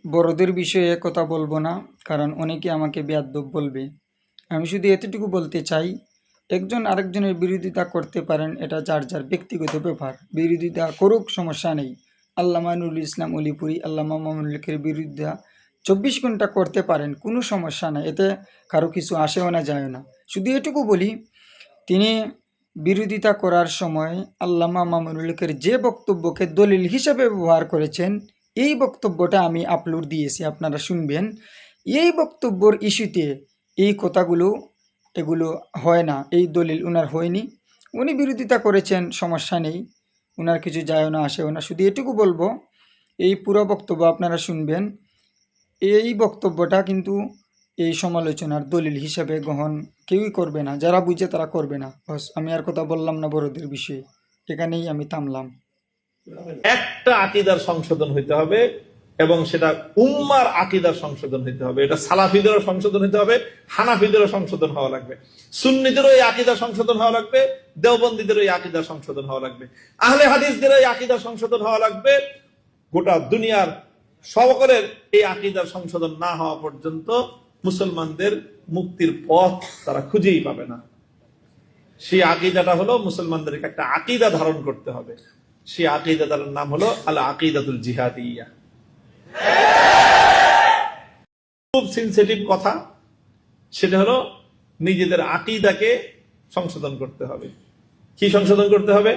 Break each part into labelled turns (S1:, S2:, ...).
S1: বড়দের বিষয়ে কথা বলবো না, কারণ অনেকে আমাকে বেয়াদ্দপ বলবে। আমি শুধু এতটুকু বলতে চাই, একজন আরেকজনের বিরোধিতা করতে পারেন, এটা যার যার ব্যক্তিগত ব্যাপার। বিরোধিতা করুক, সমস্যা নেই। আল্লামা নুরুল ইসলাম অলিপুরি, আল্লামা মামুনুল হকের বিরোধিতা 24 ঘন্টা করতে পারেন, কোনো সমস্যা নাই। এতে কারো কিছু আসেও না, যায়ও না। শুধু এটুকু বলি, তিনি বিরোধিতা করার সময় আল্লামা মামুনুল হকের যে বক্তব্যকে দলিল হিসেবে ব্যবহার করেছেন, এই বক্তব্যটা আমি আপলোড দিয়েছি, আপনারা শুনবেন। এই বক্তব্যর ইস্যুতে এই কথাগুলো এগুলো হয় না, এই দলিল উনার হয়নি। উনি বিরোধিতা করেছেন, সমস্যা নেই, উনার কিছু যায়ও না, আসেও না। শুধু এটুকু বলবো, এই পুরো বক্তব্য আপনারা শুনবেন। এই বক্তব্যটা কিন্তু এই সমালোচনার দলিল হিসেবে গ্রহণ কেউই করবে না, যারা বুঝে তারা করবে না। বাস, আমি আর কথা বললাম না বড়দের বিষয়ে, এখানেই আমি থামলাম।
S2: একটা আকীদার সংশোধন হইতে হবে, এবং সেটা উম্মার আকীদার সংশোধন হইতে হবে। এটা সালাফিদেরও সংশোধন হইতে হবে, হানাফিদেরও সংশোধন হওয়া লাগবে, সুন্নিদেরও এই আকীদার সংশোধন হওয়া লাগবে, দেওবন্দীদেরও এই আকীদার সংশোধন হওয়া লাগবে, আহলে হাদিসদেরও এই আকীদার সংশোধন হওয়া লাগবে। গোটা দুনিয়ার সকলের এই আকীদার সংশোধন না হওয়া পর্যন্ত মুসলমানদের মুক্তির পথ তারা খুঁজেই পাবে না। সেই আকীদাটা হলো, মুসলমানদেরকে একটা আকীদা ধারণ করতে হবে। সেই আকীদার নাম হলো আল আকীদাতুল জিহাদিয়া। খুব সেনসিটিভ কথা, সেটা হলো নিজেদের আকীদাকে সংশোধন করতে হবে। কি সংশোধন করতে হবে?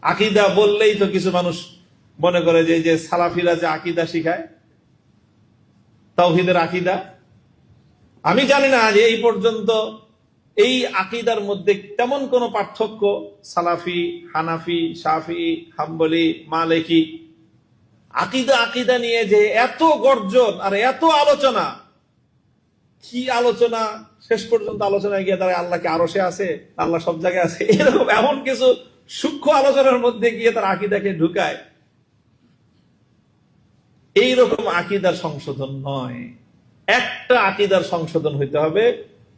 S2: আকীদা বললেই তো কিছু মানুষ মনে করে যে সালাফিরা যে আকীদা শিখায়, তাওহীদের আকীদা। আমি জানি না যে এই পর্যন্ত এই আকীদার মধ্যে তেমন কোনো পার্থক্য সালাফি, হানাফি, শাফি, হাম্বলি, মালিকি আকীদা নিয়ে যে এত গর্জন আর এত আলোচনা। কি আলোচনা! শেষ পর্যন্ত আলোচনায় গিয়ে তারা আল্লাহকে আরশে আছে, আল্লাহ সব জায়গায় আছে, এরকম এমন কিছু সূক্ষ্ম আলোচনার মধ্যে গিয়ে তারা আকীদাকে ঢুকায়। এইরকম আকীদার সংশোধন নয়। একটা আকীদার সংশোধন হইতে হবে,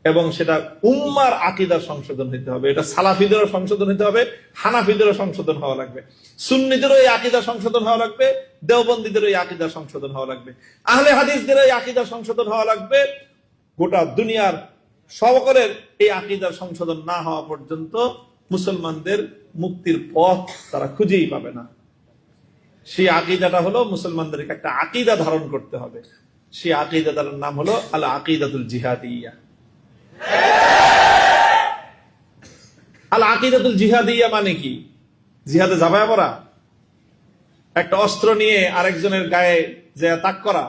S2: এবং সেটা উম্মার আকীদার সংশোধন হইতে হবে। এটা সালাফিদেরও সংশোধন হইতে হবে, হানাফিদেরও সংশোধন হওয়া লাগবে, সুন্নিদেরও এই আকীদার সংশোধন হওয়া লাগবে, দেওবন্দীদেরও এই আকীদার সংশোধন হওয়া লাগবে, আহলে হাদিসদেরও এই আকীদার সংশোধন হওয়া লাগবে। গোটা দুনিয়ার সকলের এই আকীদার সংশোধন না হওয়া পর্যন্ত মুসলমানদের মুক্তির পথ তারা খুঁজেই পাবে না। সেই আকীদাটা হলো, মুসলমানদেরকে একটা আকীদা ধারণ করতে হবে। সেই আকীদার নাম হলো আল আকীদাতুল জিহাদিয়া। আল আকীদাতুল জিহাদিয়া মানে কি? জিহাদে ঝাঁপায় পড়া, একটা অস্ত্র নিয়ে আরেকজনের গায়ে যে তাক করা,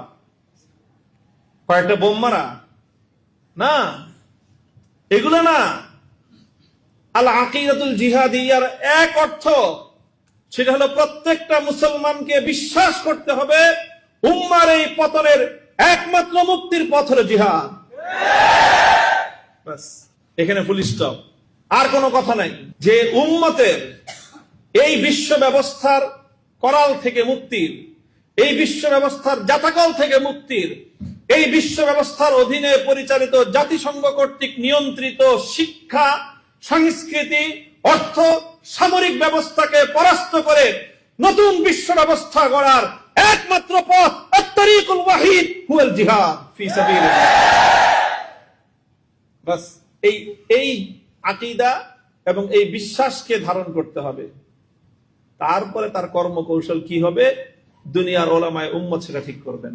S2: কয়েকটা বোম মারা, না, এগুলো না। আল আকীদাতুল জিহাদিয়ার এক অর্থ, সেটা হলো প্রত্যেকটা মুসলমানকে বিশ্বাস করতে হবে উম্মার এই পতনের একমাত্র মুক্তির পথ হলো জিহাদ। বাস, এখানে ফুল স্টপ, আর কোনো কথা নাই। যে উম্মতের এই বিশ্ব ব্যবস্থার করাল থেকে মুক্তির, এই বিশ্ব ব্যবস্থার জাতাকল থেকে মুক্তির, এই বিশ্ব ব্যবস্থার অধীনে পরিচালিত জাতিসংঘ কর্তৃক নিয়ন্ত্রিত শিক্ষা, সংস্কৃতি, অর্থ, সামরিক ব্যবস্থাকে পরাস্ত করে নতুন বিশ্ব ব্যবস্থা গড়ার একমাত্র পথ আত-তারিকুল ওয়াহিদ হুয়াল জিহাদ ফি সাবিলিল্লাহ। বাস, এই আকীদা এবং এই বিশ্বাসকে ধারণ করতে হবে। তারপরে তার কর্মকৌশল কি হবে, দুনিয়ার উলামায়ে উম্মত সেটা ঠিক করবেন।